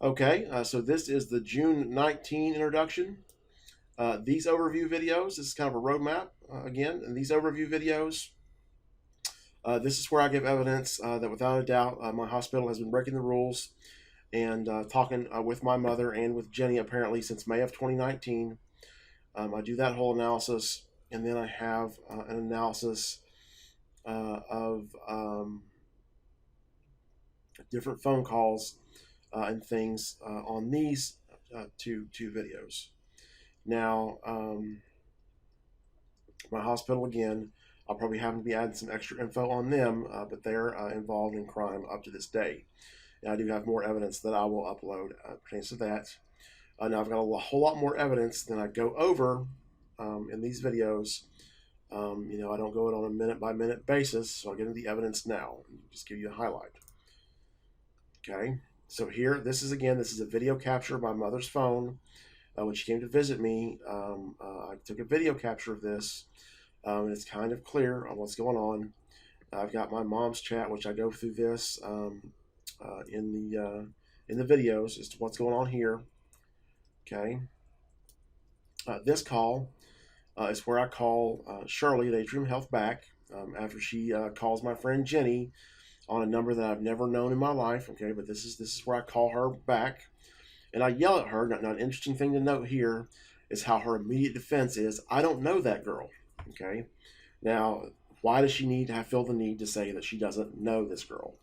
Okay, so this is the June 19 introduction. These overview videos, this is kind of a roadmap again, and these overview videos, this is where I give evidence that without a doubt my hospital has been breaking the rules and talking with my mother and with Jenny apparently since May of 2019. I do that whole analysis, and then I have an analysis of different phone calls and things on these two videos. Now, my hospital again, I'll probably have to be adding some extra info on them, but they're involved in crime up to this day. And I do have more evidence that I will upload pertains to that. Now I've got a whole lot more evidence than I go over in these videos. I don't go it on a minute by minute basis, so I'll get into the evidence now and just give you a highlight. Okay, so here, this is a video capture of my mother's phone when she came to visit me. I took a video capture of this, and it's kind of clear on what's going on. I've got my mom's chat, which I go through this in the videos as to what's going on here. Okay, this call is where I call Shirley at Atrium Health back after she calls my friend Jenny on a number that I've never known in my life. Okay, but this is where I call her back, and I yell at her. Now, an interesting thing to note here is how her immediate defense is, "I don't know that girl." Okay, now why does she need to feel the need to say that she doesn't know this girl?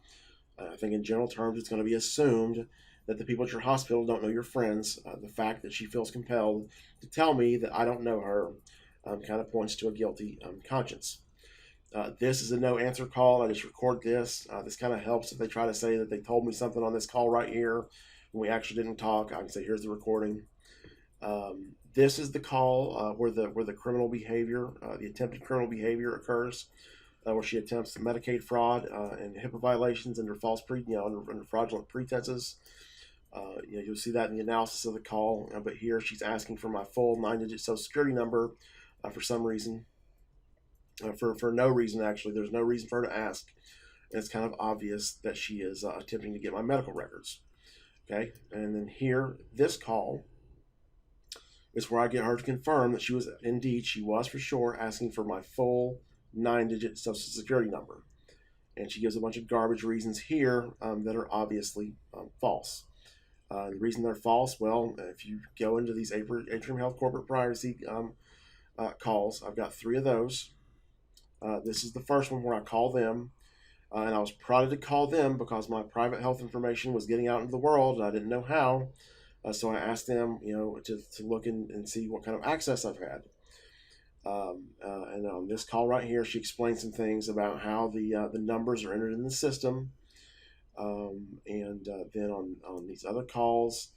I think in general terms, it's going to be assumed that the people at your hospital don't know your friends. The fact that she feels compelled to tell me that I don't know her kind of points to a guilty conscience. This is a no answer call. I just record this. This kind of helps if they try to say that they told me something on this call right here when we actually didn't talk. I can say, here's the recording. This is the call where the criminal behavior, the attempted criminal behavior occurs, where she attempts Medicaid fraud and HIPAA violations under under fraudulent pretenses. You'll see that in the analysis of the call. But here she's asking for my full 9-digit Social Security number for some reason. For no reason, actually. There's no reason for her to ask. And it's kind of obvious that she is attempting to get my medical records. Okay, and then here, this call is where I get her to confirm that she was for sure asking for my full 9-digit Social Security number. And she gives a bunch of garbage reasons here that are obviously false. The reason they're false, well, if you go into these Atrium Health corporate privacy calls, I've got 3 of those. This is the first one where I call them, and I was prodded to call them because my private health information was getting out into the world, and I didn't know how. So I asked them, to look and see what kind of access I've had. And on this call right here, she explained some things about how the numbers are entered in the system. And then on these other calls,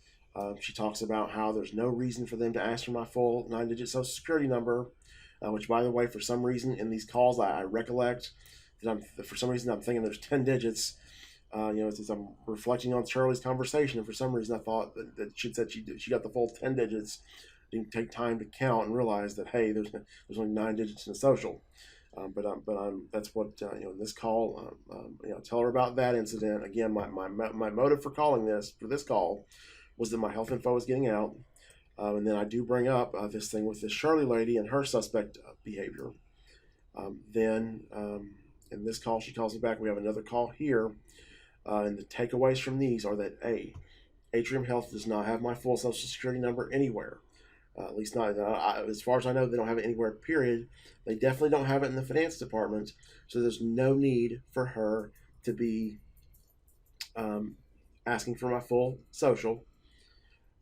she talks about how there's no reason for them to ask for my full 9-digit Social Security number, which, by the way, for some reason in these calls, I recollect that for some reason I'm thinking there's 10 digits. Since I'm reflecting on Shirley's conversation, and for some reason I thought that she said she got the full 10 digits. Didn't take time to count and realize that, hey, there's only 9 digits in a social. That's what in this call. Tell her about that incident. Again, my motive for calling this call was that my health info was getting out, and then I do bring up this thing with this Shirley lady and her suspect behavior. Then in this call, she calls me back. We have another call here, and the takeaways from these are that Atrium Health does not have my full Social Security number anywhere. At least not as far as I know. They don't have it anywhere. Period. They definitely don't have it in the finance department. So there's no need for her to be asking for my full social.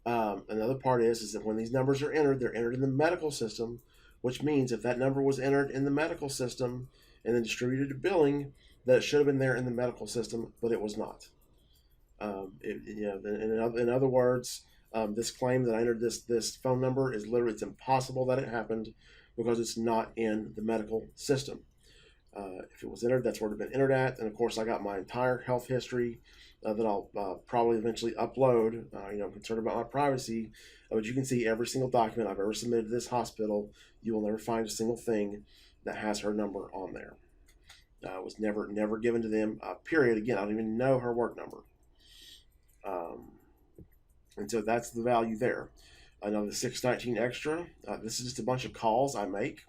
Another part is that when these numbers are entered, they're entered in the medical system, which means if that number was entered in the medical system and then distributed to billing, that it should have been there in the medical system, but it was not. In other words, this claim that I entered this phone number is literally, it's impossible that it happened because it's not in the medical system. If it was entered, that's where it would have been entered at. And of course, I got my entire health history that I'll probably eventually upload. I'm concerned about my privacy, but you can see every single document I've ever submitted to this hospital. You will never find a single thing that has her number on there. It was never given to them. Period. Again, I don't even know her work number. And so that's the value there. Now the 619 extra, this is just a bunch of calls I make.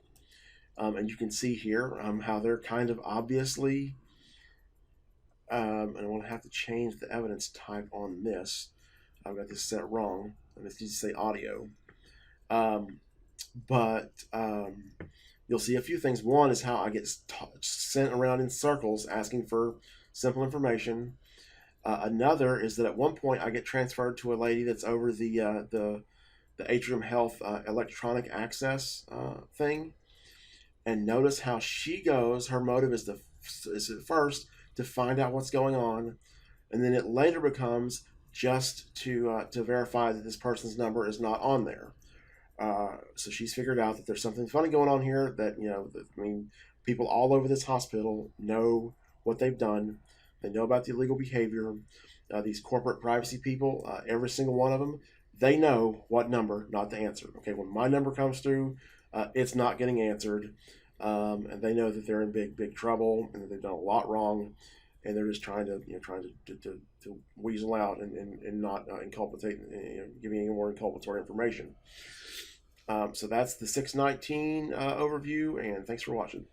And you can see here how they're kind of obviously, and I'm going to have to change the evidence type on this. I've got this set wrong. This needs to say audio. But you'll see a few things. One is how I get sent around in circles asking for simple information. Another is that at one point I get transferred to a lady that's over the Atrium Health electronic access thing, and notice how she goes. Her motive is at first to find out what's going on, and then it later becomes just to verify that this person's number is not on there. So she's figured out that there's something funny going on here. That people all over this hospital know what they've done. They know about the illegal behavior. These corporate privacy people, every single one of them, they know what number not to answer. Okay, when my number comes through, it's not getting answered, and they know that they're in big trouble and that they've done a lot wrong, and they're just trying to weasel out and not inculpate, giving any more inculpatory information. So that's the 619 overview, and thanks for watching.